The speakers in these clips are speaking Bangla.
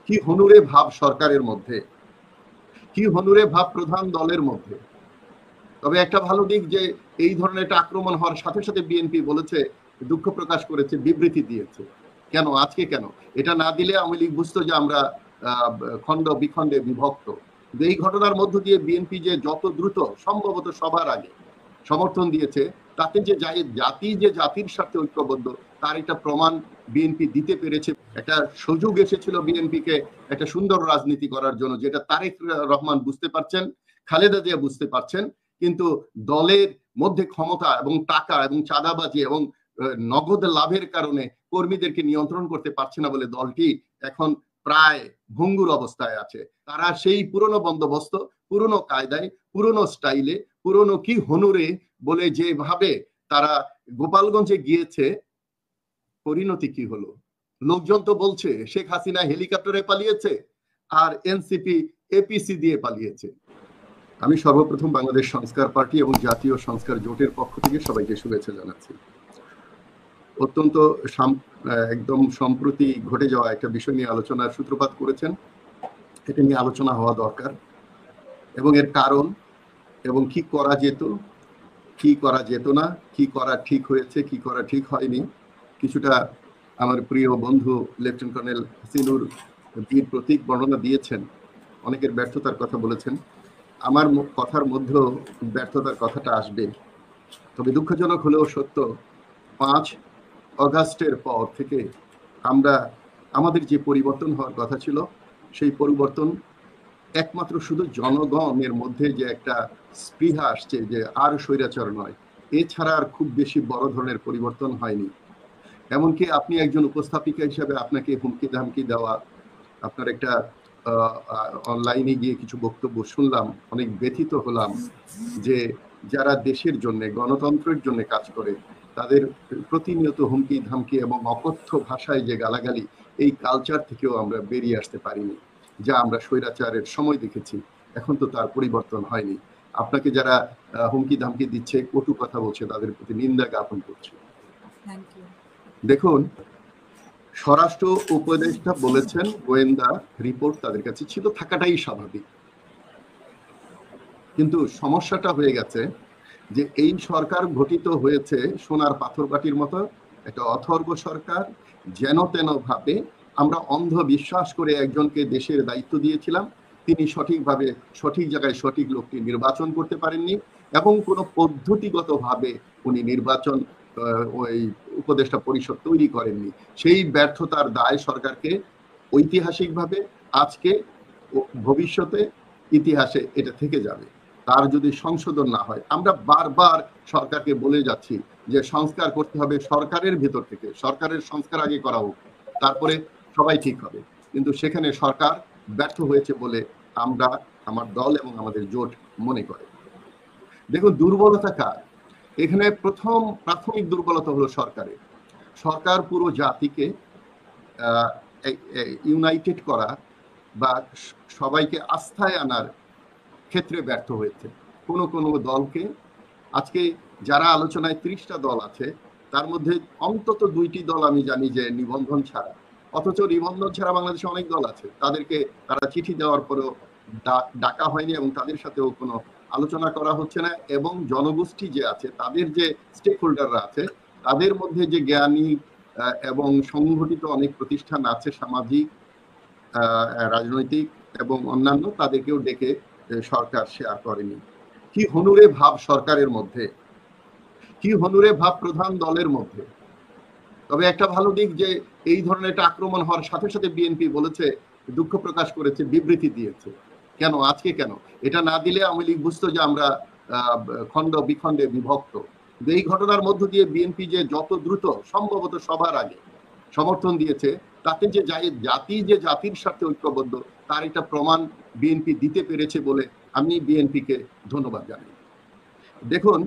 কি হনুরে ভাব সরকারের মধ্যে, কি হনুরে ভাব প্রধান দলের মধ্যে। তবে একটা ভালো দিক যে এই ধরনের একটা আক্রমণ হওয়ার সাথে সাথে বিএনপি বলেছে, দুঃখ প্রকাশ করেছে, বিবৃতি দিয়েছে। কেন আজকে কেন এটা না দিলে আওয়ামী লীগ বুঝতো যে আমরা খণ্ড বিখণ্ডে বিভক্ত। এই ঘটনার মধ্য দিয়ে বিএনপি যে যত দ্রুত সম্ভবত সবার আগে সমর্থন দিয়েছে, তাতে যে জাতি যে জাতির সাথে ঐক্যবদ্ধ তার একটা প্রমাণ বিএনপি দিতে পেরেছে। একটা সুযোগ এসেছিল বিএনপিকে একটা সুন্দর রাজনীতি করার জন্য, যেটা তারেক রহমান বুঝতে পারছেন, খালেদা জিয়া বুঝতে পারছেন, কিন্তু দলের মধ্যে ক্ষমতা এবং টাকা এবং চাঁদাবাজি এবং নগদ লাভের কারণে কর্মীদেরকে নিয়ন্ত্রণ করতে পারছে না বলে দলটি এখন প্রায় ভঙ্গুর অবস্থায় আছে। তারা সেই পুরনো বন্দোবস্ত, পুরনো কায়দায়, পুরনো স্টাইলে, পুরনো কি হনুরে বলে যেভাবে তারা গোপালগঞ্জে গিয়েছে, পরিণতি কি হলো? লোকজন তো বলছে শেখ হাসিনা হেলিকপ্টারে পালিয়েছে আর এনসিপি এপিসি দিয়ে পালিয়েছে। আমি সর্বপ্রথম বাংলাদেশ সংস্কার পার্টি এবং জাতীয় সংস্কার জোটের পক্ষ থেকে সবাইকে শুভেচ্ছা জানাচ্ছি। অত্যন্ত একদম সম্প্রতি ঘটে যাওয়া একটা বিষয় নিয়ে আলোচনার সূত্রপাত করেছেন। এটা নিয়ে আলোচনা হওয়া দরকার এবং এর কারণ এবং কি করা যেত, কি করা যেত না, কি করা ঠিক হয়েছে, কি করা ঠিক হয়নি, কিছুটা আমার প্রিয় বন্ধু লেফটেন্যান্ট কর্নেল হাসিনুর বীর প্রতীক বর্ণনা দিয়েছেন। অনেকের ব্যর্থতার কথা বলেছেন, আমার কথার মধ্যেও ব্যর্থতার কথাটা আসবে। তবে দুঃখজনক হলেও সত্য, 5 অগাস্টের পর থেকে আমরা আমাদের যে পরিবর্তন হওয়ার কথা ছিল, সেই পরিবর্তন একমাত্র শুধু জনগণের মধ্যে যে একটা স্পৃহা আসছে যে আর স্বৈরাচার নয়, এছাড়া আর খুব বেশি বড় ধরনের পরিবর্তন হয়নি। এমনকি আপনি একজন উপস্থাপিকা হিসাবে আপনাকে হুমকি ধামকি দেওয়া, আপনার একটা অনলাইনে গিয়ে কিছু বক্তব্য শুনলাম, অনেক ব্যথিত হলাম যে যারা দেশের জন্য, গণতন্ত্রের জন্য কাজ করে, তাদের প্রতিনিয়ত হুমকি ধামকি এবং অকথ্য ভাষায় যে গালাগালি, এই কালচার থেকেও আমরা বেরিয়ে আসতে পারিনি। যা আমরা স্বৈরাচারের সময় দেখেছি, এখন তো তার পরিবর্তন হয়নি। আপনাকে যারা হুমকি ধামকি দিচ্ছে, কটু কথা বলছে, তাদের প্রতি নিন্দা জ্ঞাপন করছে। দেখুন, স্বরাষ্ট্র উপদেষ্টা বলেছেন গোয়েন্দা রিপোর্ট তাদের কাছে ছিল, থাকাটাই স্বাভাবিক। কিন্তু সমস্যাটা হয়ে গেছে যে এই সরকার গঠিত হয়েছে সোনার পাথর বাটির মতো একটা অথর্ব সরকার। যেন তেন ভাবে আমরা অন্ধ বিশ্বাস করে একজনকে দেশের দায়িত্ব দিয়েছিলাম, তিনি সঠিকভাবে সঠিক জায়গায় সঠিক লোকটি নির্বাচন করতে পারেননি এবং কোনো পদ্ধতিগতভাবে উনি নির্বাচন ওই উপদেষ্টা পরিষদ তৈরি করেননি। সেই ব্যর্থতার দায় সরকারকে ঐতিহাসিকভাবে, আজকে, ভবিষ্যতে, ইতিহাসে এটা থেকে যাবে। তার যদি সংশোধন না হয়, আমরা বারবার সরকারকে বলে যাচ্ছি যে সংস্কার করতে হবে সরকারের ভেতর থেকে, সরকারের সংস্কার আগে করা হোক, তারপরে সবাই ঠিক হবে। কিন্তু সেখানে সরকার ব্যর্থ হয়েছে বলে আমরা, আমার দল এবং আমাদের জোট মনে করে। দেখুন, দুর্বলতা কার? এখানে প্রাথমিক দুর্বলতা হলো সরকারের। সরকার পুরো জাতিকে ইউনাইটেড করা বা সবাইকে আস্থায় আনার ক্ষেত্রে ব্যর্থ হয়েছে। কোনো দলকে, আজকে যারা আলোচনায় 30টা দল আছে, তার মধ্যে অন্তত 2টি দল আমি জানি যে নিবন্ধন ছাড়া। অথচ নিবন্ধন ছাড়া বাংলাদেশে অনেক দল আছে, তাদেরকে তারা চিঠি দেওয়ার পরেও ডাকা হয়নি এবং তাদের সাথেও কোনো আলোচনা করা হচ্ছে না। এবং জনগোষ্ঠী যে আছে, তাদের যে স্টেক হোল্ডাররা আছে, তাদের মধ্যে যে জ্ঞানী এবং সংগঠিত অনেক প্রতিষ্ঠান আছে, সামাজিক, রাজনৈতিক এবং অন্যান্য, তাদেরকেও ডেকে সরকার শেয়ার করেনি। কি হনুরে ভাব সরকারের মধ্যে, কি হনুরে ভাব প্রধান দলের মধ্যে। তবে একটা ভালো দিক যে এই ধরনের একটা আক্রমণ হওয়ার সাথে সাথে বিএনপি বলেছে, দুঃখ প্রকাশ করেছে, বিবৃতি দিয়েছে। কেন আজকে কেন এটা না দিলে আওয়ামী লীগ বুঝতো যে আমরা খণ্ড বিখণ্ডে বিভক্ত। এই ঘটনার মধ্য দিয়ে বিএনপি যে যত দ্রুত সম্ভবত সবার আগে সমর্থন দিয়েছে, তাতে যে জাতি যে জাতির সাথে ঐক্যবদ্ধ তার একটা প্রমাণ বিএনপি দিতে পেরেছে বলে আমি বিএনপিকে ধন্যবাদ জানাই। দেখুন,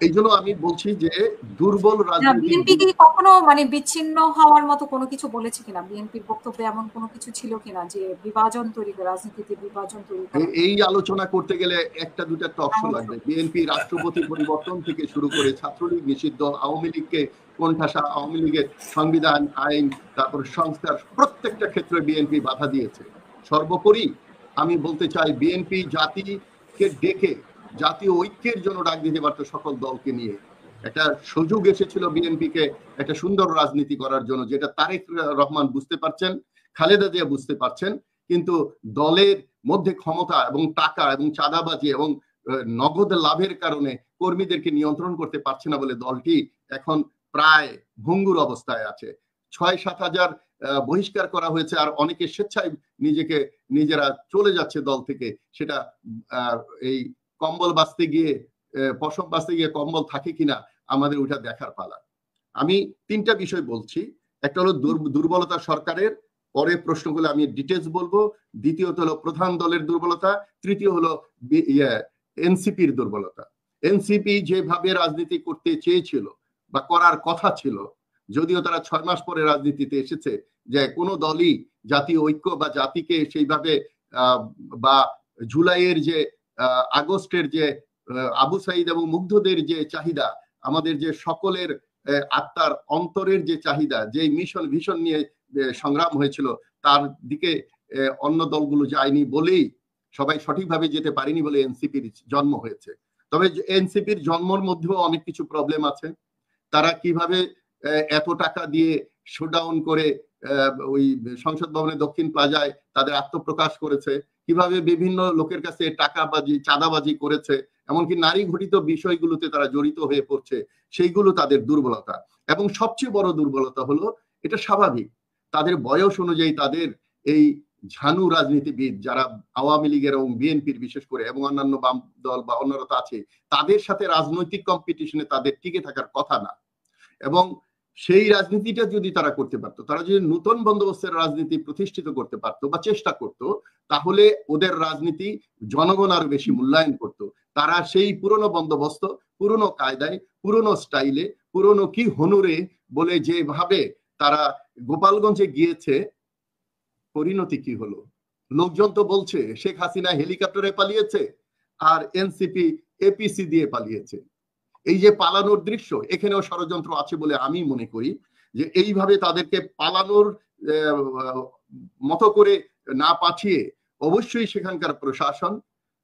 এই জন্য আমি বলছি যে দুর্বল রাজনীতি। বিএনপি কি কখনো মানে বিচ্ছিন্ন হওয়ার মতো কোনো কিছু বলেছে কিনা? বিএনপির বক্তব্যে এমন কোনো কিছু ছিল কিনা যে বিভাজন তৈরি করে, রাজনীতিতে বিভাজন তৈরি করে? এই আলোচনা করতে গেলে একটা দুটা টকশো লাগবে। বিএনপি রাষ্ট্রপতি পরিবর্তন থেকে শুরু করে ছাত্রলীগ নিষিদ্ধ, আওয়ামী লীগকে কোণঠাসা আওয়ামী লীগের সংবিধান, আইন, তারপর সংস্কার প্রত্যেকটা ক্ষেত্রে বিএনপি বাধা দিয়েছে। সর্বোপরি আমি বলতে চাই, বিএনপি জাতিকে ডেকে জাতীয় ঐক্যের জন্য ডাক দিতে পারতো সকল দলকে নিয়ে। একটা সুযোগ এসেছিল বিএনপিকে একটা সুন্দর রাজনীতি করার জন্য, যেটা তারেক রহমান বুঝতে পারছেন, খালেদা জিয়া বুঝতে পারছেন, কিন্তু দলের মধ্যে ক্ষমতা এবং টাকা এবং চাঁদাবাজি এবং নগদ লাভের কারণে কর্মীদেরকে নিয়ন্ত্রণ করতে পারছে না বলে দলটি এখন প্রায় ভঙ্গুর অবস্থায় আছে। ৬-৭ হাজার বহিষ্কার করা হয়েছে, আর অনেকে স্বেচ্ছায় নিজেরা চলে যাচ্ছে দল থেকে। সেটা এই কম্বল বাঁচতে গিয়ে, পশম বাঁচতে গিয়ে কম্বল থাকে কিনা আমাদের ওইটা দেখার পালা। আমি 3টা বিষয় বলছি। একটা হলো দুর্বলতা সরকারের, পরে প্রশ্নগুলো আমি ডিটেলস বলবো। দ্বিতীয়ত হলো প্রধান দলের দুর্বলতা, তৃতীয় হলো এনসিপির দুর্বলতা। এনসিপি যেভাবে রাজনীতি করতে চেয়েছিল বা করার কথা ছিল, যদিও তারা 6 মাস পরে রাজনীতিতে এসেছে, যে কোনো দলই জাতীয় ঐক্য বা জাতিকে সেইভাবে বা জুলাইয়ের যে আগস্টের যে আবু সাইদ এবং মুগ্ধদের যে চাহিদা, আমাদের যে সকলের আত্মার অন্তরের যে চাহিদা, যে মিশন ভিশন নিয়ে সংগ্রাম হয়েছিল, তার দিকে অন্য দলগুলো যায়নি বলেই, সবাই সঠিকভাবে যেতে পারেনি বলে এনসিপির জন্ম হয়েছে। তবে এনসিপির জন্মের মধ্যেও অনেক কিছু প্রবলেম আছে। তারা কিভাবে এত টাকা দিয়ে শোডাউন করে ওই সংসদ ভবনের দক্ষিণ প্লাজায় তাদের আত্মপ্রকাশ করেছে, কিভাবে বিভিন্ন লোকের কাছে টাকাবাজি চাঁদাবাজি করেছে, এমনকি নারী ঘটিত বিষয়গুলোতে তারা জড়িত হয়ে পড়ছে, সেইগুলো তাদের দুর্বলতা। এবং সবচেয়ে বড় দুর্বলতা হলো, এটা স্বাভাবিক, তাদের বয়স অনুযায়ী তাদের এই ঝানু রাজনীতিবিদ যারা আওয়ামী লীগের এবং বিএনপির বিশেষ করে এবং অন্যান্য বাম দল বা অন্যরা তো আছে, তাদের সাথে রাজনৈতিক কম্পিটিশনে তাদের টিকে থাকার কথা না। এবং সেই রাজনীতিটা যদি তারা করতে পারতো, তারা যদি নতুন বন্দোবস্তের রাজনীতি প্রতিষ্ঠিত করতে পারতো বা চেষ্টা করতো, তাহলে ওদের রাজনীতি জনগণ আরো বেশি মূল্যায়ন করতো। তারা সেই পুরনো বন্দোবস্ত, পুরনো কায়দায়, পুরনো স্টাইলে, পুরনো কি হনুরে বলে যেভাবে তারা গোপালগঞ্জে গিয়েছে, পরিণতি কি হলো? লোকজন তো বলছে শেখ হাসিনা হেলিকপ্টারে পালিয়েছে আর এনসিপি এপিসি দিয়ে পালিয়েছে। এই যে পালানোর দৃশ্য, এখানেও ষড়যন্ত্র আছে বলে আমি মনে করি। যে এইভাবে তাদেরকে পালানোর মতো করে না পাঠিয়ে অবশ্যই সেখানকার প্রশাসন,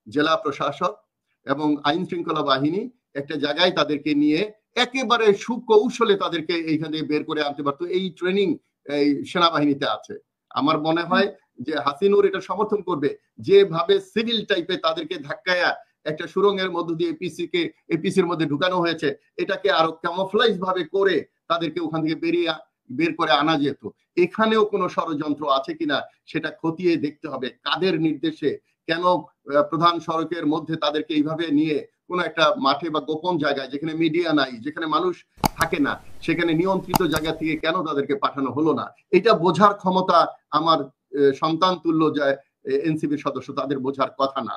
জেলা প্রশাসক এবং আইন শৃঙ্খলা বাহিনী একটা জায়গায় তাদেরকে নিয়ে একেবারে সুকৌশলে তাদেরকে এইখান থেকে বের করে আনতে পারতো। এই ট্রেনিং এই সেনাবাহিনীতে আছে। আমার মনে হয় যে হাসিনুর এটা সমর্থন করবে, যেভাবে সিভিল টাইপে তাদেরকে ধাক্কায়া একটা সুরঙ্গের মধ্য দিয়ে এপিসির মধ্যে ঢুকানো হয়েছে, এটাকে আরো ক্যামোফ্লাইজ ভাবে করে তাদেরকে ওখান থেকে বের করে আনা যেত। এখানেও কোনো ষড়যন্ত্র আছে কিনা সেটা খতিয়ে দেখতে হবে। কাদের নির্দেশে, কেন প্রধান সড়কের মধ্যে তাদেরকে এইভাবে নিয়ে কোনো একটা মাঠে বা গোপন জায়গায়, যেখানে মিডিয়া নাই, যেখানে মানুষ থাকে না, সেখানে নিয়ন্ত্রিত জায়গা থেকে কেন তাদেরকে পাঠানো হলো না, এটা বোঝার ক্ষমতা আমার সন্তান তুল্য যায় এনসিপির সদস্য, তাদের বোঝার কথা না।